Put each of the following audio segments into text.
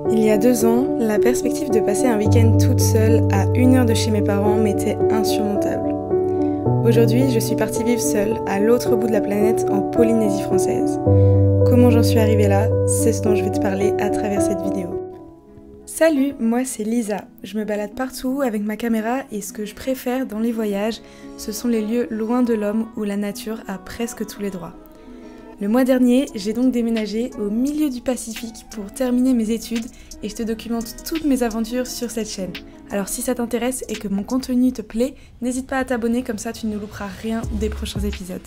Il y a 2 ans, la perspective de passer un week-end toute seule à 1 heure de chez mes parents m'était insurmontable. Aujourd'hui, je suis partie vivre seule à l'autre bout de la planète en Polynésie française. Comment j'en suis arrivée là, c'est ce dont je vais te parler à travers cette vidéo. Salut, moi c'est Lisa. Je me balade partout avec ma caméra et ce que je préfère dans les voyages, ce sont les lieux loin de l'homme où la nature a presque tous les droits. Le mois dernier, j'ai donc déménagé au milieu du Pacifique pour terminer mes études et je te documente toutes mes aventures sur cette chaîne. Alors si ça t'intéresse et que mon contenu te plaît, n'hésite pas à t'abonner, comme ça tu ne louperas rien des prochains épisodes.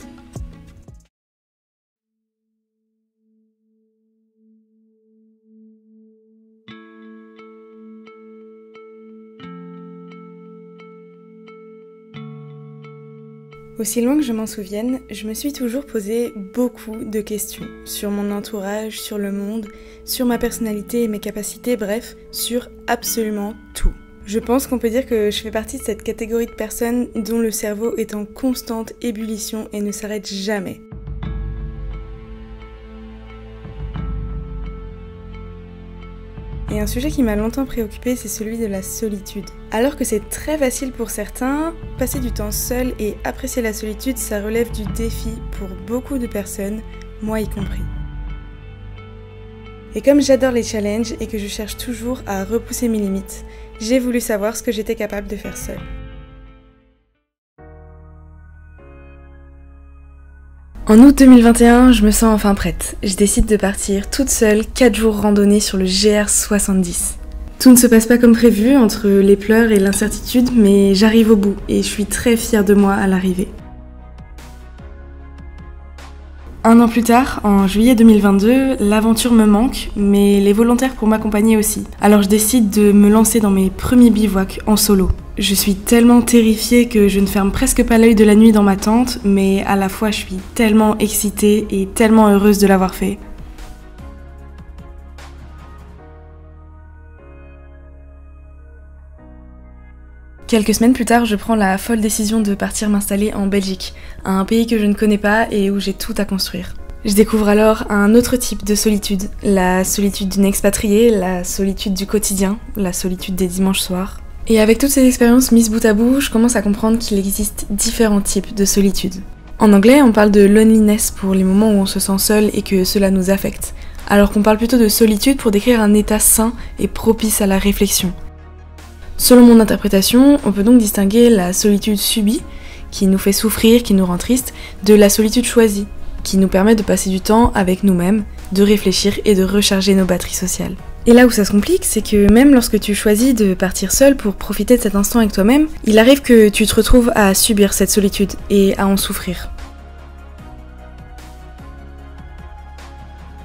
Aussi loin que je m'en souvienne, je me suis toujours posé beaucoup de questions sur mon entourage, sur le monde, sur ma personnalité et mes capacités, bref, sur absolument tout. Je pense qu'on peut dire que je fais partie de cette catégorie de personnes dont le cerveau est en constante ébullition et ne s'arrête jamais. Et un sujet qui m'a longtemps préoccupée, c'est celui de la solitude. Alors que c'est très facile pour certains, passer du temps seul et apprécier la solitude, ça relève du défi pour beaucoup de personnes, moi y compris. Et comme j'adore les challenges et que je cherche toujours à repousser mes limites, j'ai voulu savoir ce que j'étais capable de faire seule. En août 2021, je me sens enfin prête. Je décide de partir toute seule 4 jours randonnée sur le GR70. Tout ne se passe pas comme prévu entre les pleurs et l'incertitude, mais j'arrive au bout et je suis très fière de moi à l'arrivée. 1 an plus tard, en juillet 2022, l'aventure me manque, mais les volontaires pour m'accompagner aussi. Alors je décide de me lancer dans mes premiers bivouacs en solo. Je suis tellement terrifiée que je ne ferme presque pas l'œil de la nuit dans ma tente, mais à la fois je suis tellement excitée et tellement heureuse de l'avoir fait. Quelques semaines plus tard, je prends la folle décision de partir m'installer en Belgique, un pays que je ne connais pas et où j'ai tout à construire. Je découvre alors un autre type de solitude, la solitude d'une expatriée, la solitude du quotidien, la solitude des dimanches soirs. Et avec toutes ces expériences mises bout à bout, je commence à comprendre qu'il existe différents types de solitude. En anglais, on parle de loneliness pour les moments où on se sent seul et que cela nous affecte, alors qu'on parle plutôt de solitude pour décrire un état sain et propice à la réflexion. Selon mon interprétation, on peut donc distinguer la solitude subie, qui nous fait souffrir, qui nous rend triste, de la solitude choisie, qui nous permet de passer du temps avec nous-mêmes, de réfléchir et de recharger nos batteries sociales. Et là où ça se complique, c'est que même lorsque tu choisis de partir seul pour profiter de cet instant avec toi-même, il arrive que tu te retrouves à subir cette solitude et à en souffrir.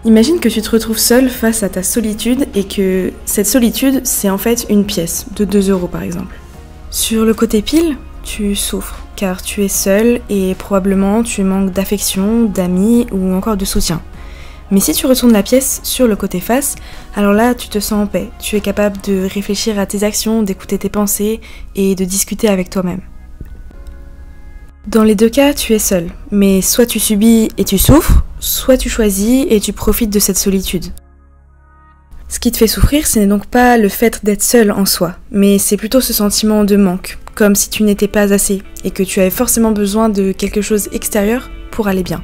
Imagine que tu te retrouves seul face à ta solitude et que cette solitude, c'est en fait une pièce de 2 € par exemple. Sur le côté pile, tu souffres car tu es seul et probablement tu manques d'affection, d'amis ou encore de soutien. Mais si tu retournes la pièce sur le côté face, alors là tu te sens en paix, tu es capable de réfléchir à tes actions, d'écouter tes pensées et de discuter avec toi-même. Dans les 2 cas, tu es seul, mais soit tu subis et tu souffres, soit tu choisis et tu profites de cette solitude. Ce qui te fait souffrir, ce n'est donc pas le fait d'être seul en soi, mais c'est plutôt ce sentiment de manque, comme si tu n'étais pas assez et que tu avais forcément besoin de quelque chose extérieur pour aller bien.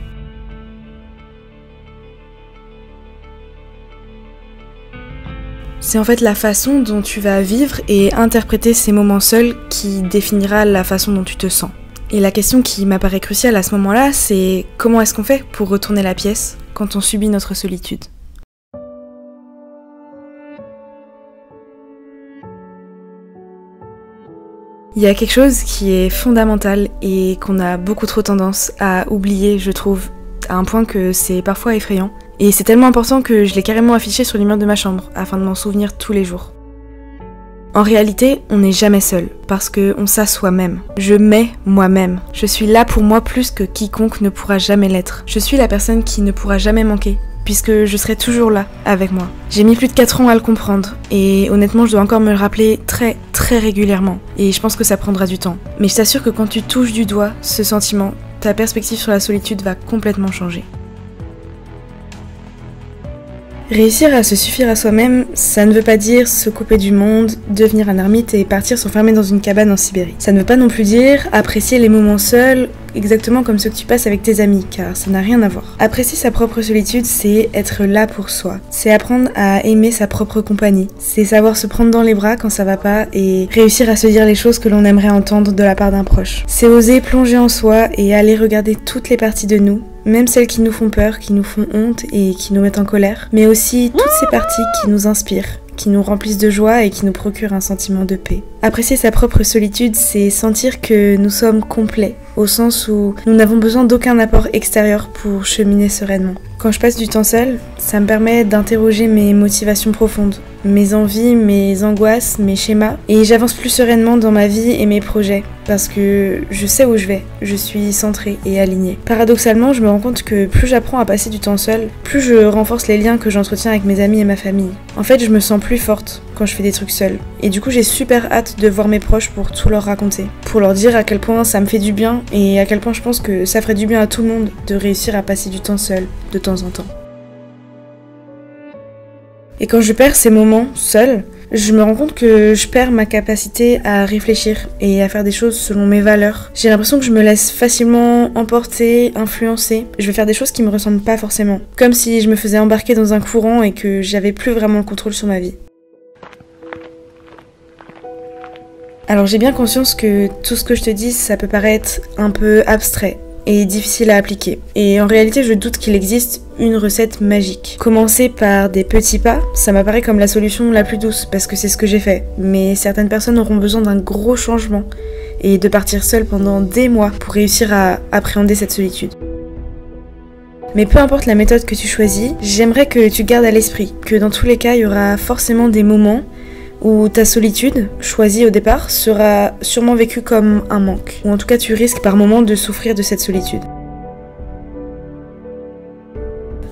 C'est en fait la façon dont tu vas vivre et interpréter ces moments seuls qui définira la façon dont tu te sens. Et la question qui m'apparaît cruciale à ce moment-là, c'est comment est-ce qu'on fait pour retourner la pièce quand on subit notre solitude ? Il y a quelque chose qui est fondamental et qu'on a beaucoup trop tendance à oublier, je trouve, à un point que c'est parfois effrayant. Et c'est tellement important que je l'ai carrément affiché sur les murs de ma chambre, afin de m'en souvenir tous les jours. En réalité, on n'est jamais seul, parce qu'on s'assoit même. Je m'ai moi-même. Je suis là pour moi plus que quiconque ne pourra jamais l'être. Je suis la personne qui ne pourra jamais manquer, puisque je serai toujours là, avec moi. J'ai mis plus de 4 ans à le comprendre, et honnêtement, je dois encore me le rappeler très régulièrement. Et je pense que ça prendra du temps. Mais je t'assure que quand tu touches du doigt ce sentiment, ta perspective sur la solitude va complètement changer. Réussir à se suffire à soi-même, ça ne veut pas dire se couper du monde, devenir un ermite et partir s'enfermer dans une cabane en Sibérie. Ça ne veut pas non plus dire apprécier les moments seuls, exactement comme ceux que tu passes avec tes amis, car ça n'a rien à voir. Apprécier sa propre solitude, c'est être là pour soi. C'est apprendre à aimer sa propre compagnie. C'est savoir se prendre dans les bras quand ça va pas et réussir à se dire les choses que l'on aimerait entendre de la part d'un proche. C'est oser plonger en soi et aller regarder toutes les parties de nous, même celles qui nous font peur, qui nous font honte et qui nous mettent en colère, mais aussi toutes ces parties qui nous inspirent, qui nous remplissent de joie et qui nous procurent un sentiment de paix. Apprécier sa propre solitude, c'est sentir que nous sommes complets, au sens où nous n'avons besoin d'aucun apport extérieur pour cheminer sereinement. Quand je passe du temps seul, ça me permet d'interroger mes motivations profondes, mes envies, mes angoisses, mes schémas, et j'avance plus sereinement dans ma vie et mes projets, parce que je sais où je vais, je suis centrée et alignée. Paradoxalement, je me rends compte que plus j'apprends à passer du temps seul, plus je renforce les liens que j'entretiens avec mes amis et ma famille. En fait, je me sens plus forte quand je fais des trucs seule. Et du coup, j'ai super hâte de voir mes proches pour tout leur raconter, pour leur dire à quel point ça me fait du bien et à quel point je pense que ça ferait du bien à tout le monde de réussir à passer du temps seul de temps en temps. Et quand je perds ces moments seuls, je me rends compte que je perds ma capacité à réfléchir et à faire des choses selon mes valeurs. J'ai l'impression que je me laisse facilement emporter, influencer. Je vais faire des choses qui me ressemblent pas forcément. Comme si je me faisais embarquer dans un courant et que j'avais plus vraiment le contrôle sur ma vie. Alors j'ai bien conscience que tout ce que je te dis, ça peut paraître un peu abstrait et difficile à appliquer. Et en réalité, je doute qu'il existe une recette magique. Commencer par des petits pas, ça m'apparaît comme la solution la plus douce, parce que c'est ce que j'ai fait. Mais certaines personnes auront besoin d'un gros changement et de partir seule pendant des mois pour réussir à appréhender cette solitude. Mais peu importe la méthode que tu choisis, j'aimerais que tu gardes à l'esprit que dans tous les cas, il y aura forcément des moments où ta solitude, choisie au départ, sera sûrement vécue comme un manque. Ou en tout cas, tu risques par moments de souffrir de cette solitude.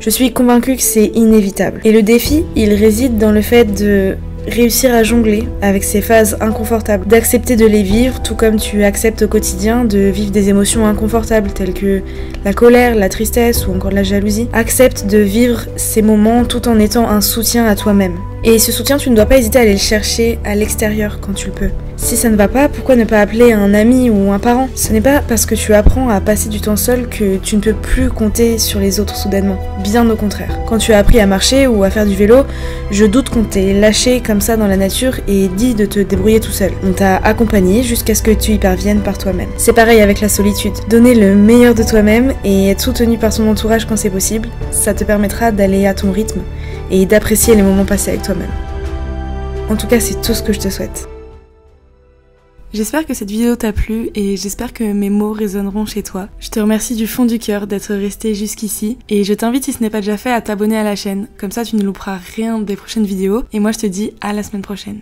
Je suis convaincue que c'est inévitable. Et le défi, il réside dans le fait de réussir à jongler avec ces phases inconfortables, d'accepter de les vivre, tout comme tu acceptes au quotidien de vivre des émotions inconfortables telles que la colère, la tristesse ou encore la jalousie. Accepte de vivre ces moments tout en étant un soutien à toi-même. Et ce soutien, tu ne dois pas hésiter à aller le chercher à l'extérieur quand tu le peux. Si ça ne va pas, pourquoi ne pas appeler un ami ou un parent? Ce n'est pas parce que tu apprends à passer du temps seul que tu ne peux plus compter sur les autres soudainement. Bien au contraire. Quand tu as appris à marcher ou à faire du vélo, je doute qu'on t'ait lâché comme ça dans la nature et dit de te débrouiller tout seul. On t'a accompagné jusqu'à ce que tu y parviennes par toi-même. C'est pareil avec la solitude. Donner le meilleur de toi-même et être soutenu par son entourage quand c'est possible, ça te permettra d'aller à ton rythme et d'apprécier les moments passés avec toi-même. En tout cas, c'est tout ce que je te souhaite. J'espère que cette vidéo t'a plu et j'espère que mes mots résonneront chez toi. Je te remercie du fond du cœur d'être resté jusqu'ici et je t'invite, si ce n'est pas déjà fait, à t'abonner à la chaîne. Comme ça, tu ne louperas rien des prochaines vidéos et moi je te dis à la semaine prochaine.